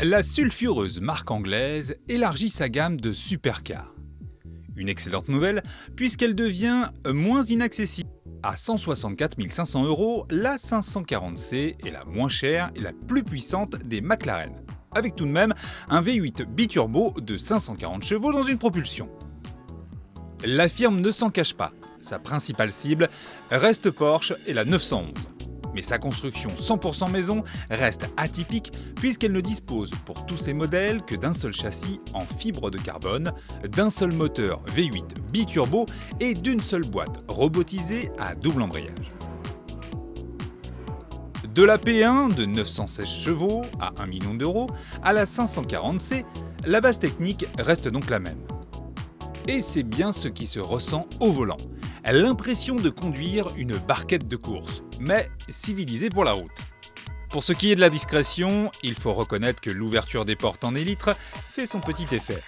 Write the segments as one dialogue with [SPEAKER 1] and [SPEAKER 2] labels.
[SPEAKER 1] La sulfureuse marque anglaise élargit sa gamme de supercars. Une excellente nouvelle puisqu'elle devient moins inaccessible. À 164 500 €, la 540C est la moins chère et la plus puissante des McLaren, avec tout de même un V8 biturbo de 540 chevaux dans une propulsion. La firme ne s'en cache pas, sa principale cible reste Porsche et la 911. Mais sa construction 100% maison reste atypique puisqu'elle ne dispose pour tous ses modèles que d'un seul châssis en fibre de carbone, d'un seul moteur V8 biturbo et d'une seule boîte robotisée à double embrayage. De la P1 de 916 chevaux à 1 million d'euros à la 540C, la base technique reste donc la même. Et c'est bien ce qui se ressent au volant. L'impression de conduire une barquette de course, mais civilisée pour la route. Pour ce qui est de la discrétion, il faut reconnaître que l'ouverture des portes en élytre fait son petit effet.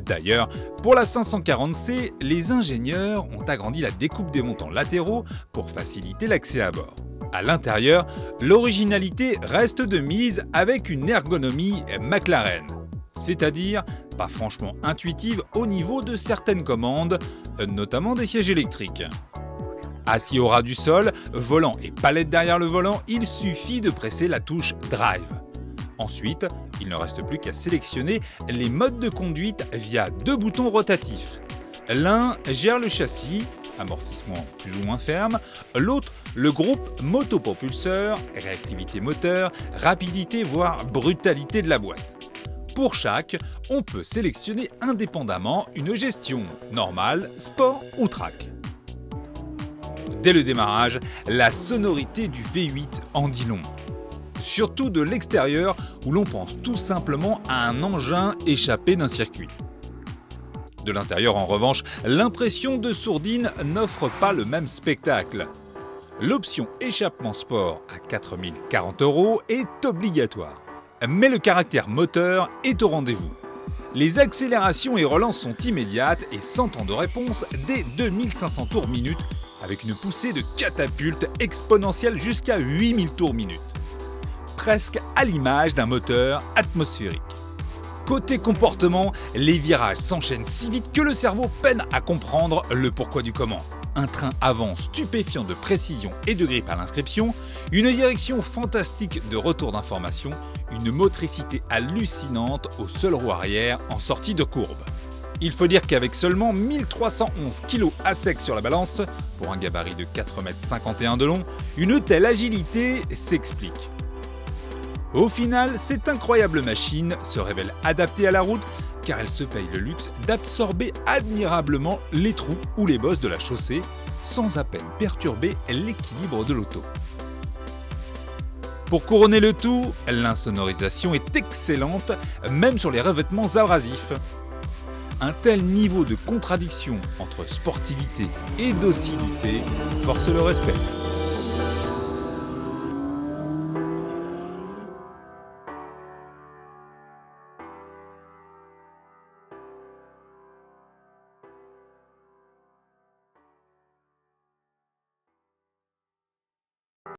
[SPEAKER 1] D'ailleurs, pour la 540C, les ingénieurs ont agrandi la découpe des montants latéraux pour faciliter l'accès à bord. À l'intérieur, l'originalité reste de mise avec une ergonomie McLaren, c'est-à-dire pas franchement intuitive au niveau de certaines commandes, notamment des sièges électriques. Assis au ras du sol, volant et palette derrière le volant, il suffit de presser la touche Drive. Ensuite, il ne reste plus qu'à sélectionner les modes de conduite via deux boutons rotatifs. L'un gère le châssis, amortissement plus ou moins ferme, l'autre le groupe motopropulseur, réactivité moteur, rapidité voire brutalité de la boîte. Pour chaque, on peut sélectionner indépendamment une gestion normale, sport ou track. Dès le démarrage, la sonorité du V8 en dit long. Surtout de l'extérieur où l'on pense tout simplement à un engin échappé d'un circuit. De l'intérieur en revanche, l'impression de sourdine n'offre pas le même spectacle. L'option échappement sport à 4 040 € est obligatoire. Mais le caractère moteur est au rendez-vous. Les accélérations et relances sont immédiates et sans temps de réponse dès 2500 tours minute avec une poussée de catapulte exponentielle jusqu'à 8000 tours minute. Presque à l'image d'un moteur atmosphérique. Côté comportement, les virages s'enchaînent si vite que le cerveau peine à comprendre le pourquoi du comment. Un train avant stupéfiant de précision et de grippe à l'inscription, une direction fantastique de retour d'information, une motricité hallucinante au seul roue arrière en sortie de courbe. Il faut dire qu'avec seulement 1311 kg à sec sur la balance, pour un gabarit de 4,51 m de long, une telle agilité s'explique. Au final, cette incroyable machine se révèle adaptée à la route car elle se paye le luxe d'absorber admirablement les trous ou les bosses de la chaussée sans à peine perturber l'équilibre de l'auto. Pour couronner le tout, l'insonorisation est excellente, même sur les revêtements abrasifs. Un tel niveau de contradiction entre sportivité et docilité force le respect.